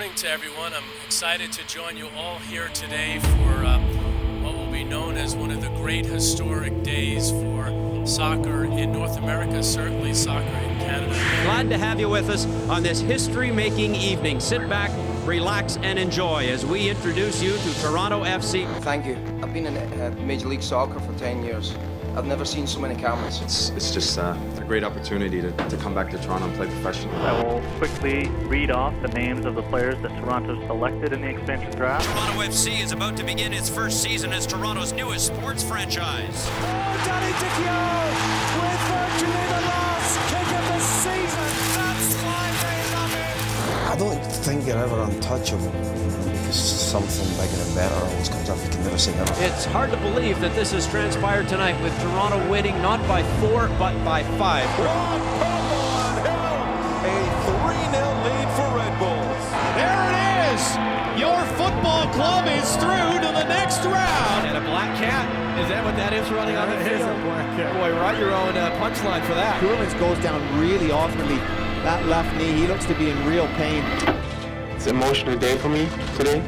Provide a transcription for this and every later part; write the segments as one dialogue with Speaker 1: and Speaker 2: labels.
Speaker 1: morning to everyone. I'm excited to join you all here today for what will be known as one of the great historic days for soccer in North America, certainly soccer in Canada.
Speaker 2: Glad to have you with us on this history-making evening. Sit back, relax, and enjoy as we introduce you to Toronto FC.
Speaker 3: Thank you. I've been in Major League Soccer for 10 years. I've never seen so many cameras.
Speaker 4: It's just a great opportunity to come back to Toronto and play professionally.
Speaker 5: I will quickly read off the names of the players that Toronto selected in the expansion draft.
Speaker 2: Toronto FC is about to begin its first season as Toronto's newest sports franchise.
Speaker 6: Oh, Danny Dichio with virtually the last kick of the season. That's why they love it.
Speaker 7: I don't think you're ever untouchable. Something bigger and better always comes up. You can never say never.
Speaker 2: It's hard to believe that this has transpired tonight with Toronto winning not by 4 but by 5.
Speaker 6: Rob on Hill, a 3-0 lead for Red Bulls.
Speaker 8: There it is. Your football club is through to the next round.
Speaker 9: And a black cat. Is that what that is running on the field? It is a black cat. Boy, write your own punchline for that.
Speaker 10: Coolins goes down really awkwardly. That left knee, he looks to be in real pain.
Speaker 11: It's an emotional day for me today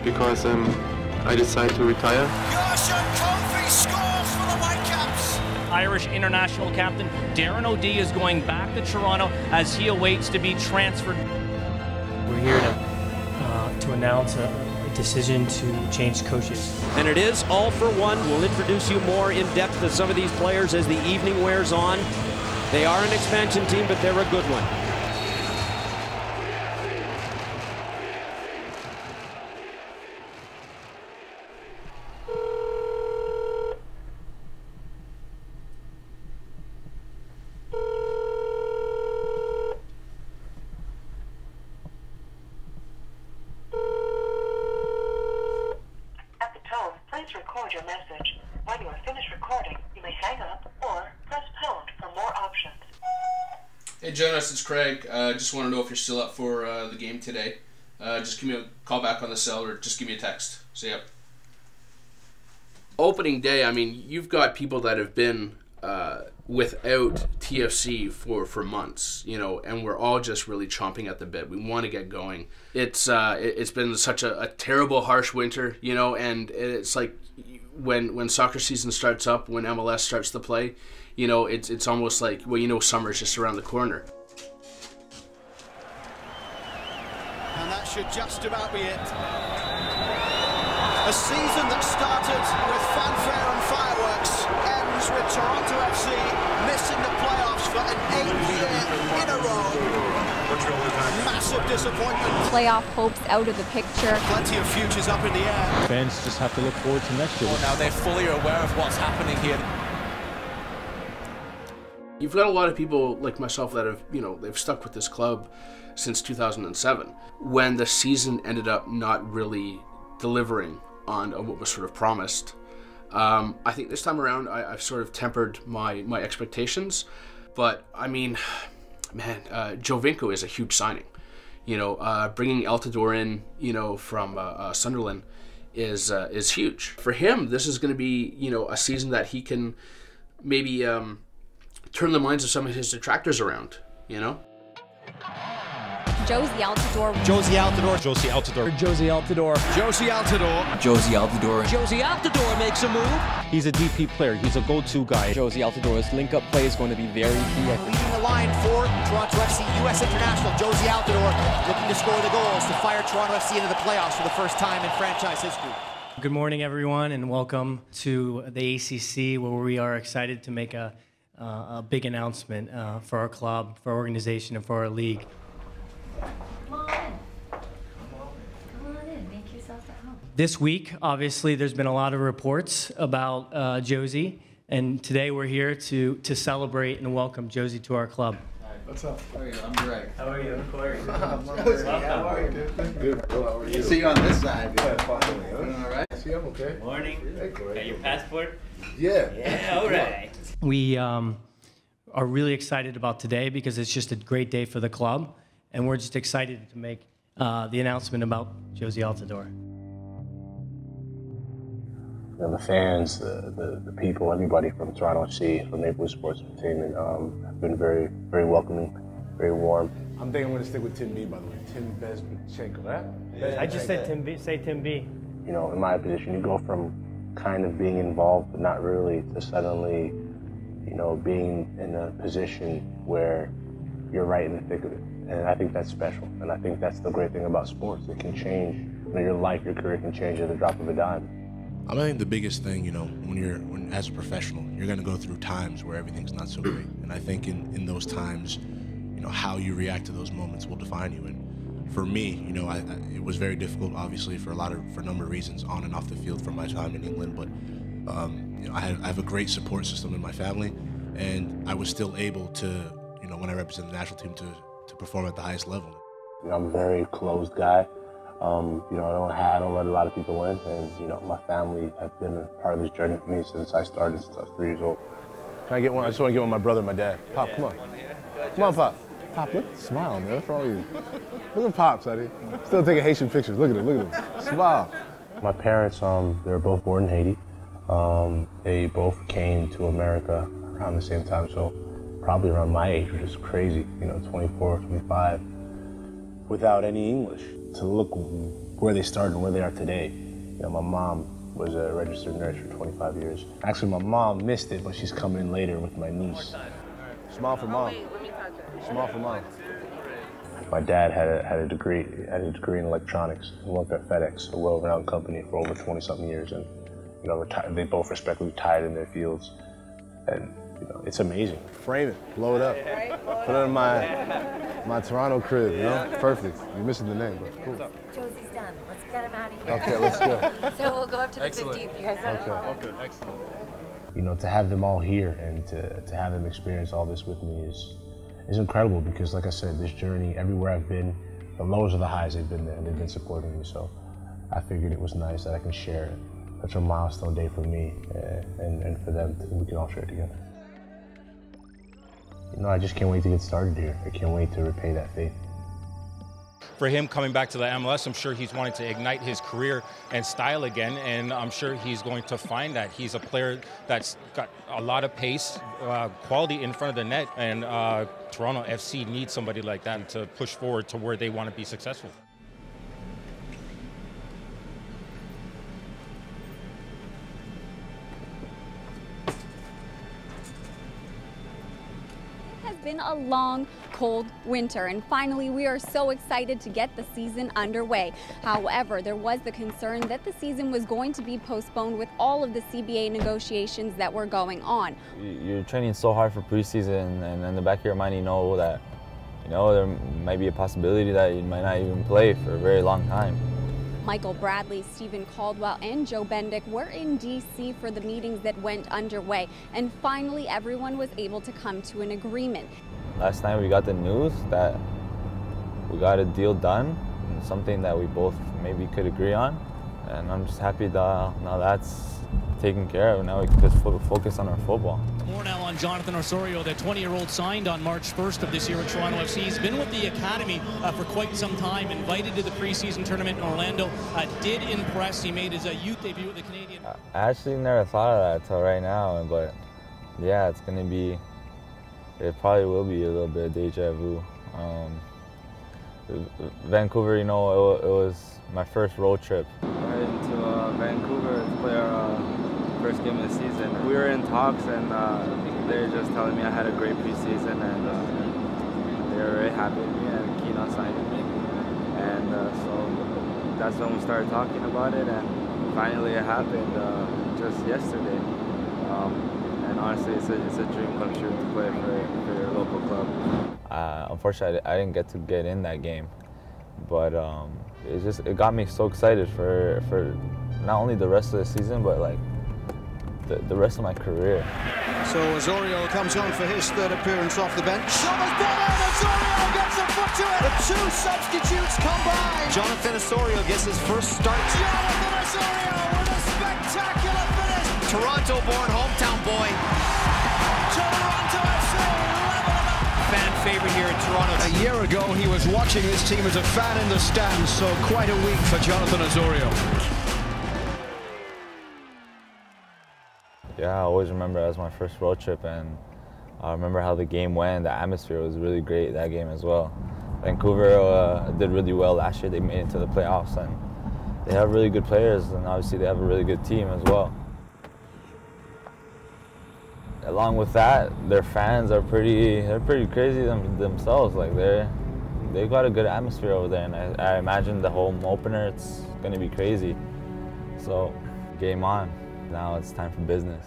Speaker 11: because I decided to retire.
Speaker 6: Kofi scores for the Whitecaps.
Speaker 12: Irish international captain Darren O'Dea is going back to Toronto as he awaits to be transferred.
Speaker 13: We're here to announce a decision to change coaches.
Speaker 2: And it is all for one. We'll introduce you more in depth to some of these players as the evening wears on. They are an expansion team, but they're a good one.
Speaker 14: Record your message. When you are finished recording, you may hang up or press pound for more options.
Speaker 15: Hey Jonas, it's Craig. Just want to know if you're still up for the game today. Just give me a call back on the cell or just give me a text. See ya. Opening day, I mean, you've got people that have been without TFC for months, you know, and we're all just really chomping at the bit. We want to get going. It's been such a terrible, harsh winter, you know, and it's like when soccer season starts up, when MLS starts to play, you know, it's almost like, well, you know, summer's just around the corner.
Speaker 6: And that should just about be it. A season that started with fanfare and fireworks ends with Toronto FC missing the playoffs for an 8th year in a row. Massive disappointment.
Speaker 16: Playoff hopes out of the picture.
Speaker 6: Plenty of futures up in the air.
Speaker 17: Fans just have to look forward to next year.
Speaker 6: Well, now they're fully aware of what's happening here.
Speaker 15: You've got a lot of people like myself that have, you know, they've stuck with this club since 2007. When the season ended up not really delivering on what was sort of promised, I think this time around I've sort of tempered my expectations. But I mean, man, Jovinko is a huge signing. You know, bringing Altidore in, you know, from Sunderland is huge for him. This is going to be, you know, a season that he can maybe turn the minds of some of his detractors around. You know.
Speaker 16: Jozy Altidore.
Speaker 10: Jozy Altidore.
Speaker 17: Jozy Altidore.
Speaker 6: Jozy Altidore. Jozy Altidore.
Speaker 18: Jozy Altidore.
Speaker 2: Jozy Altidore makes a move.
Speaker 17: He's a DP player. He's a go-to guy.
Speaker 18: Jozy Altidore's link-up play is going to be very key.
Speaker 10: Leading the line for Toronto FC, U.S. International, Jozy Altidore looking to score the goals to fire Toronto FC into the playoffs for the first time in franchise history.
Speaker 13: Good morning, everyone, and welcome to the ACC, where we are excited to make a big announcement for our club, for our organization, and for our league.
Speaker 16: Come on in. Come on in. Make yourself at home.
Speaker 13: This week, obviously, there's been a lot of reports about Jozy, and today we're here to celebrate and welcome Jozy to our club.
Speaker 19: What's up?
Speaker 20: How are you? I'm Greg.
Speaker 13: How are you? Corey.
Speaker 19: Jozy, how are you? Good. How are you?
Speaker 20: See you on this side.
Speaker 19: Yeah, finally.
Speaker 20: Doing all right?
Speaker 19: See, I'm okay.
Speaker 12: Morning.
Speaker 19: Hey, Corey.
Speaker 12: Got your passport?
Speaker 19: Yeah.
Speaker 12: Yeah, all right.
Speaker 13: We are really excited about today because it's just a great day for the club, and we're just excited to make the announcement about Jozy Altidore.
Speaker 21: The fans, the people, everybody from Toronto FC, from Maple Sports Entertainment, have been very, very welcoming. very warm.
Speaker 20: I'm thinking I'm going to stick with Tim B, by the way. Tim Bezchenko, right?
Speaker 13: I just said Tim B. Say Tim B.
Speaker 21: You know, in my position, you go from kind of being involved, but not really, to suddenly, you know, being in a position where you're right in the thick of it. And I think that's special. And I think that's the great thing about sports. It can change. You know, your life, your career can change at the drop of a dime.
Speaker 22: I think the biggest thing, you know, when as a professional, you're going to go through times where everything's not so great. And I think in those times, you know, how you react to those moments will define you. And for me, you know, it was very difficult, obviously, for a number of reasons on and off the field from my time in England. But you know, I have a great support system in my family, and I was still able to, you know, when I represent the national team, to perform at the highest level.
Speaker 21: You know, I'm a very closed guy. You know, I don't let a lot of people in, and you know, my family have been a part of this journey with me since I started, since I was 3 years old. Can I get one? I just want to get one with my brother and my dad. Pop, come on. Come on, Pop. Pop, look, smile, man. What's wrong with you? Look at Pop, Sonny. Still taking Haitian pictures. Look at him, look at him. Smile. My parents, they were both born in Haiti. They both came to America around the same time, so probably around my age, which is crazy, you know, 24, 25, without any English. To look where they started and where they are today. You know, my mom was a registered nurse for 25 years. Actually, my mom missed it, but she's coming in later with my niece. Smile for mom. Smile for mom. My dad had a degree in electronics. He worked at FedEx, a well-renowned company, for over 20-something years, and you know, they both respectively retired in their fields. And you know, it's amazing. Frame it, blow it up, put it in my Toronto crib. You know, perfect. You're missing the name, but cool.
Speaker 16: Jozy's done. Let's get him out of here.
Speaker 21: Okay, let's go.
Speaker 16: So we'll go up to the 50. You guys have
Speaker 21: Okay, excellent. You know, to have them all here and to have them experience all this with me is incredible, because like I said, this journey, everywhere I've been, the lows or the highs, they've been there and they've been supporting me. So I figured it was nice that I can share it. Such a milestone day for me and for them, we can all share it together. You know, I just can't wait to get started here. I can't wait to repay that faith.
Speaker 17: For him coming back to the MLS, I'm sure he's wanting to ignite his career and style again, and I'm sure he's going to find that. He's a player that's got a lot of pace, quality in front of the net, and Toronto FC needs somebody like that to push forward to where they want to be successful.
Speaker 23: Been a long, cold winter, and finally we are so excited to get the season underway. However, there was the concern that the season was going to be postponed with all of the CBA negotiations that were going on.
Speaker 24: You're training so hard for preseason, and in the back of your mind you know that, you know, there might be a possibility that you might not even play for a very long time.
Speaker 23: Michael Bradley, Stephen Caldwell, and Joe Bendick were in D.C. for the meetings that went underway, and finally everyone was able to come to an agreement.
Speaker 24: Last night we got the news that we got a deal done, and something that we both maybe could agree on, and I'm just happy that now that's taken care of. Now we can just focus on our football.
Speaker 25: More now on Jonathan Osorio, the 20-year-old signed on March 1st of this year with Toronto FC. He's been with the academy for quite some time, invited to the preseason tournament in Orlando. Did impress. He made his youth debut with the Canadian.
Speaker 24: I actually never thought of that until right now, but yeah, it's going to be, it probably will be a little bit of deja vu. Vancouver, you know, it was my first road trip.
Speaker 26: Right into Vancouver to play our first game of the season. We were in talks, and they were just telling me I had a great preseason, and they were very happy with me and keen on signing me. And so that's when we started talking about it, and finally it happened just yesterday. And honestly, it's a dream come true to play for your local club.
Speaker 24: Unfortunately, I didn't get in that game, but it got me so excited for not only the rest of the season, but like the rest of my career.
Speaker 6: So Osorio comes on for his third appearance off the bench. Someone's ball in, Osorio gets a foot to it. The two substitutes combine.
Speaker 10: Jonathan Osorio gets his first start.
Speaker 6: Jonathan Osorio with a spectacular finish.
Speaker 10: Toronto-born hometown boy.
Speaker 6: Toronto FC level it up.
Speaker 10: Fan favorite here in Toronto.
Speaker 6: A year ago, he was watching this team as a fan in the stands, so quite a week for Jonathan Osorio.
Speaker 24: Yeah, I always remember it as my first road trip, and I remember how the game went. The atmosphere was really great that game as well. Vancouver did really well last year. They made it to the playoffs, and they have really good players, and obviously they have a really good team as well. Along with that, their fans are pretty crazy themselves. Like they've got a good atmosphere over there, and I imagine the home opener, it's going to be crazy. So, game on. Now it's time for business.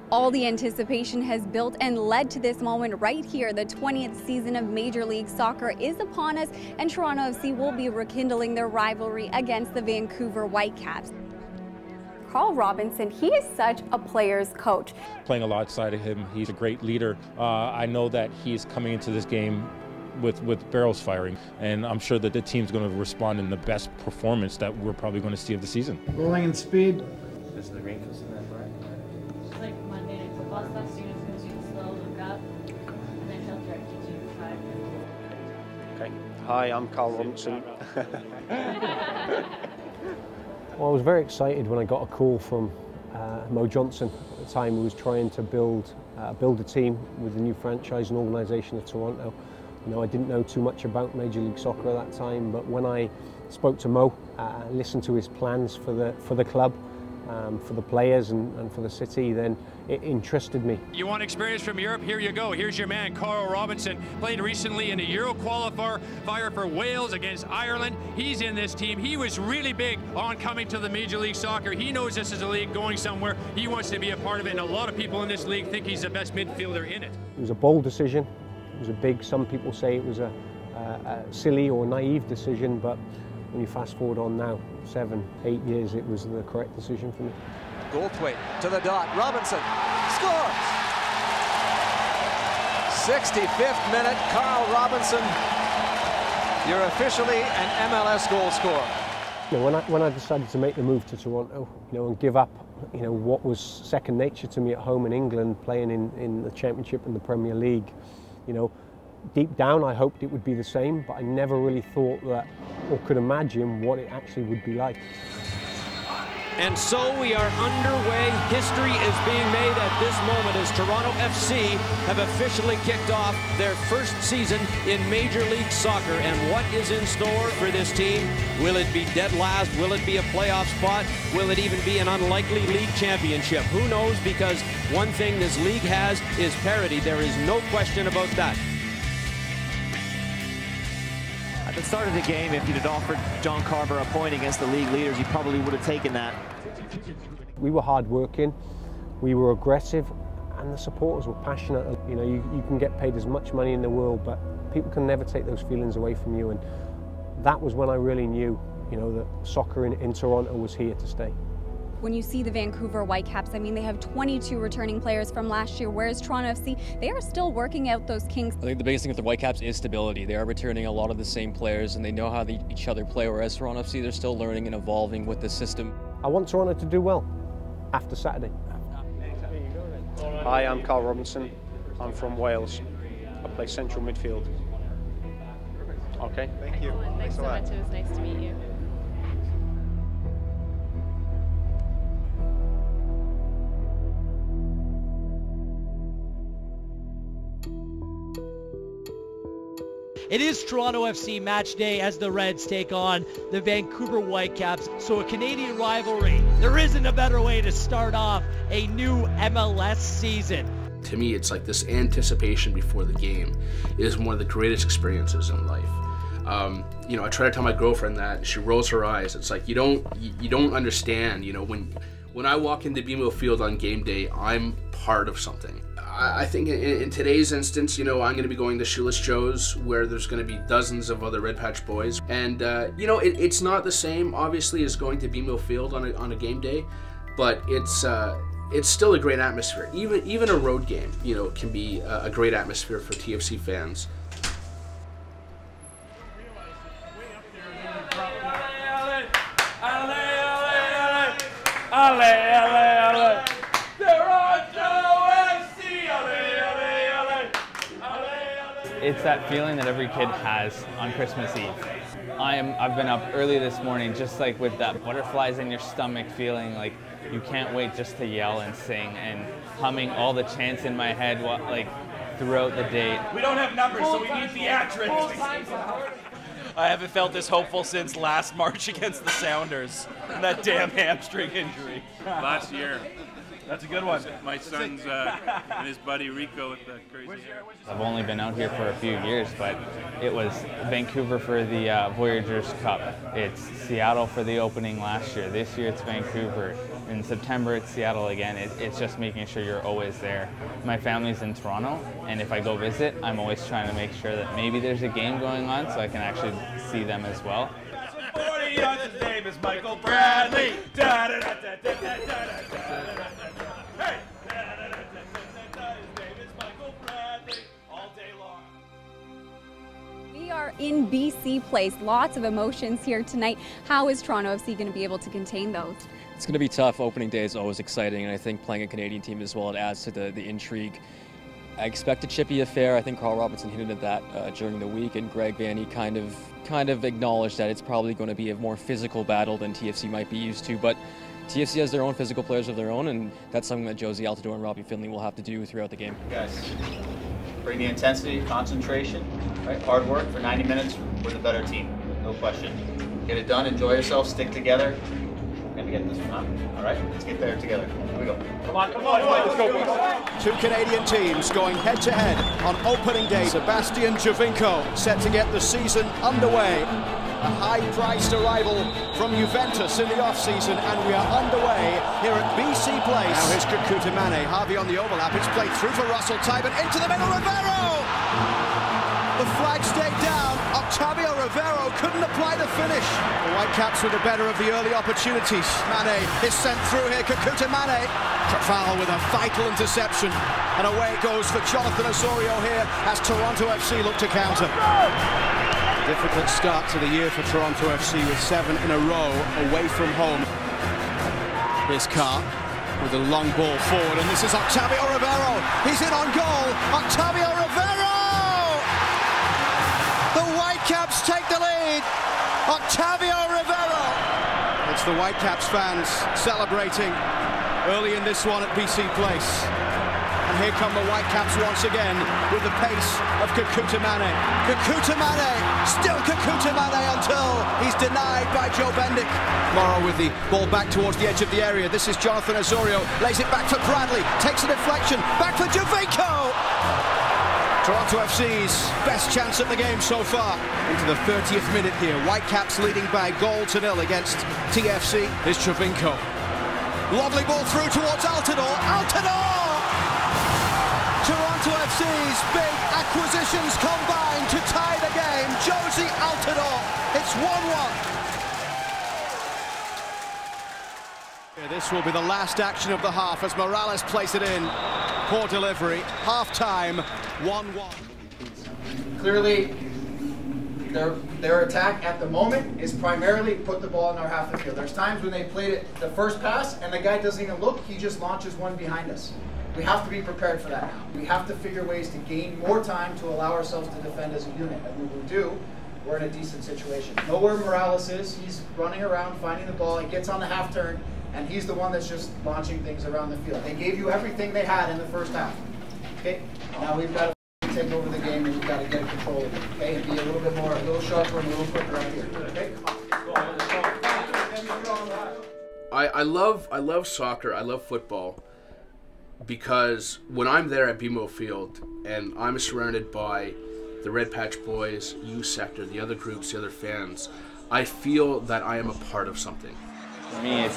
Speaker 23: All the anticipation has built and led to this moment right here. The 20th season of Major League Soccer is upon us, and Toronto FC will be rekindling their rivalry against the Vancouver Whitecaps. Carl Robinson, he is such a player's coach.
Speaker 17: Playing alongside of him, he's a great leader. I know that he's coming into this game with barrels firing, and I'm sure that the team's going to respond in the best performance that we're probably going to see of the season.
Speaker 1: Rolling in speed.
Speaker 24: This is the green for cement, right?
Speaker 16: Like Monday night football stuff, students go to slow, look up, and then he'll direct you to 5.
Speaker 3: Okay. Hi, I'm Carl Robinson.
Speaker 4: Well, I was very excited when I got a call from Mo Johnson at the time, who was trying to build a team with the new franchise and organisation of Toronto. You know, I didn't know too much about Major League Soccer at that time, but when I spoke to Mo, listened to his plans for the club, for the players and for the city, then it interested me.
Speaker 5: You want experience from Europe? Here you go. Here's your man, Carl Robinson, played recently in a Euro qualifier for Wales against Ireland. He's in this team. He was really big on coming to the Major League Soccer. He knows this is a league going somewhere. He wants to be a part of it, and a lot of people in this league think he's the best midfielder in it.
Speaker 4: It was a bold decision. It was a big, some people say it was a silly or naive decision, but when you fast forward on now, 7, 8 years, it was the correct decision for me.
Speaker 6: Goldthwaite to the dot. Robinson scores! 65th minute, Carl Robinson. You're officially an MLS goal scorer.
Speaker 4: You know, when I decided to make the move to Toronto, you know, and give up, you know, what was second nature to me at home in England, playing in the Championship and the Premier League, you know, deep down I hoped it would be the same, but I never really thought that or could imagine what it actually would be like.
Speaker 2: And so we are underway. History is being made at this moment as Toronto FC have officially kicked off their first season in Major League Soccer. And what is in store for this team? Will it be dead last? Will it be a playoff spot? Will it even be an unlikely league championship? Who knows? Because one thing this league has is parity. There is no question about that.
Speaker 7: At the start of the game, if you'd offered John Carver a point against the league leaders, he probably would have taken that.
Speaker 4: We were hard-working, we were aggressive, and the supporters were passionate. You know, you can get paid as much money in the world, but people can never take those feelings away from you, and that was when I really knew, you know, that soccer in Toronto was here to stay.
Speaker 23: When you see the Vancouver Whitecaps, I mean, they have 22 returning players from last year, whereas Toronto FC, they are still working out those kinks.
Speaker 18: I think the biggest thing with the Whitecaps is stability. They are returning a lot of the same players, and they know how each other play, whereas Toronto FC, they're still learning and evolving with the system.
Speaker 4: I want Toronto to do well after Saturday.
Speaker 3: Hi, I'm Carl Robinson. I'm from Wales. I play central midfield. Okay.
Speaker 8: Thank you. Thanks so much. It was nice to meet you.
Speaker 27: It is Toronto FC match day as the Reds take on the Vancouver Whitecaps. So a Canadian rivalry. There isn't a better way to start off a new MLS season.
Speaker 15: To me, it's like this anticipation before the game is one of the greatest experiences in life. You know, I try to tell my girlfriend that, she rolls her eyes. It's like you don't understand. You know, when I walk into BMO Field on game day, I'm part of something. I think in today's instance, you know, I'm going to be going to Shoeless Joe's, where there's going to be dozens of other Red Patch boys, and you know, it's not the same, obviously, as going to BMO Field on a game day, but it's still a great atmosphere. Even a road game, you know, can be a great atmosphere for TFC fans.
Speaker 28: It's that feeling that every kid has on Christmas Eve. I've been up early this morning, just like with that butterflies in your stomach feeling, like you can't wait just to yell and sing and humming all the chants in my head like throughout the day.
Speaker 1: We don't have numbers, so we need theatrics. I haven't felt this hopeful since last March against the Sounders. That damn hamstring injury.
Speaker 9: Last year.
Speaker 1: That's a good one.
Speaker 9: My son's and his buddy Rico with the crazy hair.
Speaker 28: I've only been out here for a few years, but it was Vancouver for the Voyageurs Cup. It's Seattle for the opening last year. This year it's Vancouver. In September it's Seattle again. It's just making sure you're always there. My family's in Toronto, and if I go visit, I'm always trying to make sure that maybe there's a game going on so I can actually see them as well.
Speaker 1: 40 yards, his name is Michael Bradley. Hey!
Speaker 23: We are in BC Place. Lots of emotions here tonight. How is Toronto FC going to be able to contain those?
Speaker 18: It's going to be tough. Opening day is always exciting, and I think playing a Canadian team as well, it adds to the intrigue. I expect a chippy affair. I think Carl Robinson hinted at that during the week, and Greg Vanny kind of acknowledged that it's probably going to be a more physical battle than TFC might be used to. But TFC has their own physical players of their own, and that's something that Jozy Altidore and Robbie Finley will have to do throughout the game.
Speaker 11: Guys, bring the intensity, concentration, right? Hard work for 90 minutes. We're the better team, no question. Get it done, enjoy yourself, stick together. We're gonna get this one out. All right, let's get there together. Here we go.
Speaker 1: Come on, let's go, boys.
Speaker 6: Two Canadian teams going head-to-head on opening day. Sebastian Jovinko set to get the season underway. A high-priced arrival from Juventus in the off-season, and we are underway here at BC Place. Now here's Kakuta Mane, Harvey on the overlap. It's played through for Russell Tybert, into the middle, Rivero! The flag stayed down. Octavio Rivero couldn't apply the finish. The Whitecaps with the better of the early opportunities. Mane is sent through here. Kakuta Mane. Trafal with a vital interception. And away it goes for Jonathan Osorio here as Toronto FC look to counter. Difficult start to the year for Toronto FC with 7 in a row away from home. Here's Carr with a long ball forward, and this is Octavio Rivero. He's in on goal. Octavio Rivero! The Whitecaps take the lead. Octavio Rivero. It's the Whitecaps fans celebrating early in this one at BC Place. And here come the Whitecaps once again with the pace of Kakuta Mane. Kakuta Mane, still Kakuta Mane until he's denied by Joe Bendik. Morrow with the ball back towards the edge of the area. This is Jonathan Osorio, lays it back for Bradley, takes a deflection, back for Jovinko. Toronto FC's best chance at the game so far. Into the 30th minute here. Whitecaps leading by 1-0 against TFC. Here's Jovinko. Lovely ball through towards Altidore. Altidore! Toronto FC's big acquisitions combine to tie the game. Jozy Altidore. It's 1-1. This will be the last action of the half as Morales plays it in. Poor delivery. Half-time, 1-1.
Speaker 10: Clearly, their attack at the moment is primarily put the ball in our half of the field. There's times when they played it the first pass and the guy doesn't even look, he just launches one behind us. We have to be prepared for that now. We have to figure ways to gain more time to allow ourselves to defend as a unit. And when we do, we're in a decent situation. Know where Morales is. He's running around, finding the ball. He gets on the half turn, and he's the one that's just launching things around the field. They gave you everything they had in the first half. Okay? Now we've got to take over the game, and we've got to get control of it. Okay? And be a little bit more, a little sharper, and a little quicker out here. Okay?
Speaker 15: I love soccer. I love football. Because when I'm there at BMO Field and I'm surrounded by the Red Patch Boys, U Sector, the other groups, the other fans, I feel that I am a part of something.
Speaker 28: For me,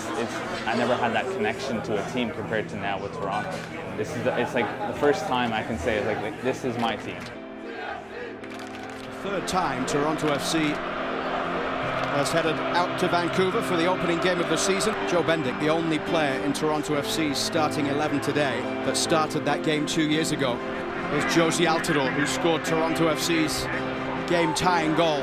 Speaker 28: I never had that connection to a team compared to now with Toronto. It's like the first time I can say it's like this is my team.
Speaker 6: Third time Toronto FC has headed out to Vancouver for the opening game of the season. Joe Bendik, the only player in Toronto FC's starting 11 today that started that game 2 years ago. There's Jozy Altidore, who scored Toronto FC's game-tying goal.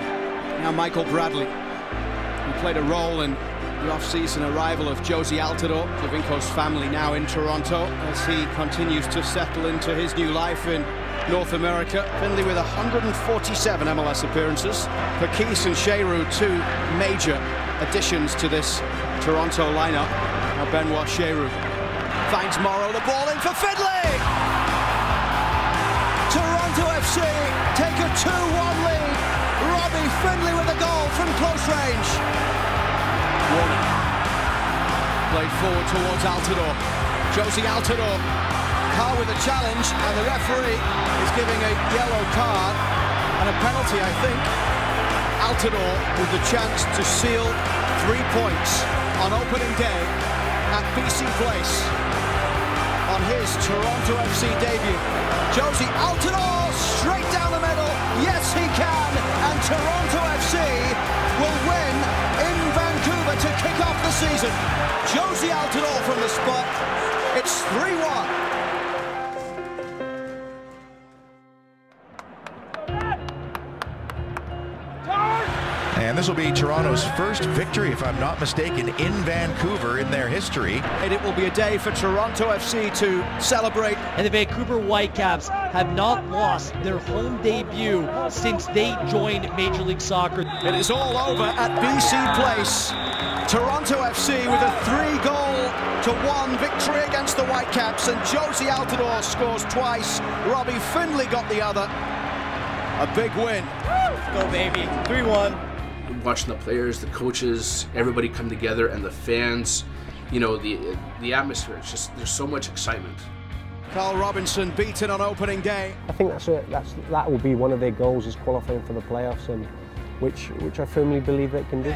Speaker 6: Now Michael Bradley, who played a role in the off-season arrival of Jozy Altidore. Jovinko's family now in Toronto as he continues to settle into his new life in North America. Finley with 147 MLS appearances. Pakis and Sheru, two major additions to this Toronto lineup. Now Benoit Cheroux finds Morrow, the ball in for Findlay! Toronto FC take a 2-1 lead. Robbie Findlay with a goal from close range. Warner played forward towards Altidore. Jozy Altidore. Carl with a challenge, and the referee is giving a yellow card and a penalty, I think. Altidore with the chance to seal 3 points on opening day at BC Place on his Toronto FC debut. Jozy Altidore straight down the middle. Yes, he can, and Toronto FC will win in Vancouver to kick off the season. Jozy Altidore from the spot. It's 3-1.
Speaker 12: And this will be Toronto's first victory, if I'm not mistaken, in Vancouver in their history.
Speaker 6: And it will be a day for Toronto FC to celebrate.
Speaker 27: And the Vancouver Whitecaps have not lost their home debut since they joined Major League Soccer.
Speaker 6: It is all over at BC Place. Toronto FC with a 3-1 victory against the Whitecaps, and Jozy Altidore scores twice. Robbie Findlay got the other. A big win.
Speaker 27: Let's go, baby. 3-1.
Speaker 15: Watching the players, the coaches, everybody come together, and the fans, you know, the atmosphere, it's just, there's so much excitement.
Speaker 6: Carl Robinson beaten on opening day.
Speaker 4: I think that will be one of their goals, is qualifying for the playoffs, and which I firmly believe they can do.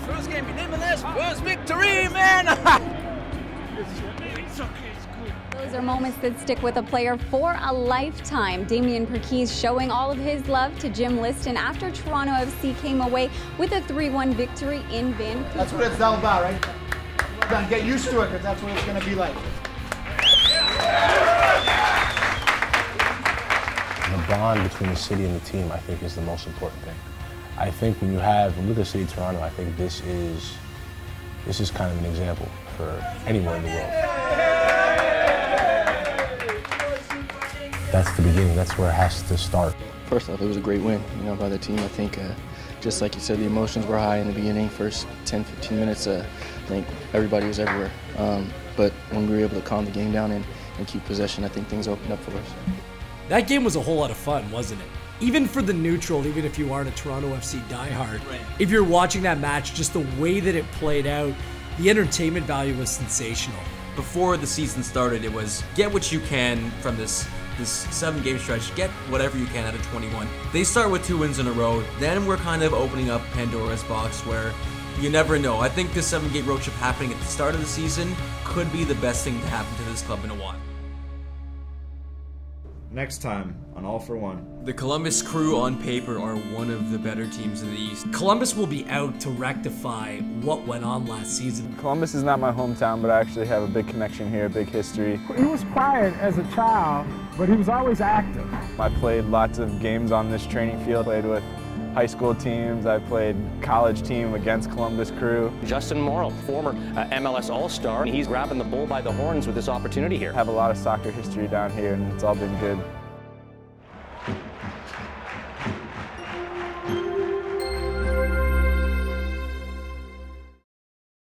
Speaker 1: First game in MLS, first victory, man!
Speaker 23: Those are moments that stick with a player for a lifetime. Damien Perquis showing all of his love to Jim Liston after Toronto FC came away with a 3-1 victory in Vancouver.
Speaker 10: That's what it's all about, right? Then get used to it, because that's what it's going to be like.
Speaker 13: The bond between the city and the team, I think, is the most important thing. I think when you look at the city of Toronto, I think this is kind of an example for anywhere in the world. That's the beginning. That's where it has to start.
Speaker 14: First off, it was a great win, by the team. I think, just like you said, the emotions were high in the beginning. First 10, 15 minutes, I think everybody was everywhere. But when we were able to calm the game down and keep possession, I think things opened up for us.
Speaker 27: That game was a whole lot of fun, wasn't it? Even for the neutral, even if you aren't a Toronto FC diehard, right. If you're watching that match, just the way that it played out, the entertainment value was sensational.
Speaker 19: Before the season started, it was get what you can from this 7-game stretch, get whatever you can out of 21. They start with 2 wins in a row, then we're kind of opening up Pandora's box where you never know. I think this 7-game road trip happening at the start of the season could be the best thing to happen to this club in a while.
Speaker 20: Next time on All for One.
Speaker 19: The Columbus Crew on paper are one of the better teams in the East.
Speaker 27: Columbus will be out to rectify what went on last season.
Speaker 26: Columbus is not my hometown, but I actually have a big connection here, a big history.
Speaker 21: He was quiet as a child, but he was always active.
Speaker 26: I played lots of games on this training field, played with high school teams, I played college team against Columbus Crew.
Speaker 2: Justin Morrow, former MLS All-Star, he's grabbing the bull by the horns with this opportunity here.
Speaker 26: I have a lot of soccer history down here, and it's all been good.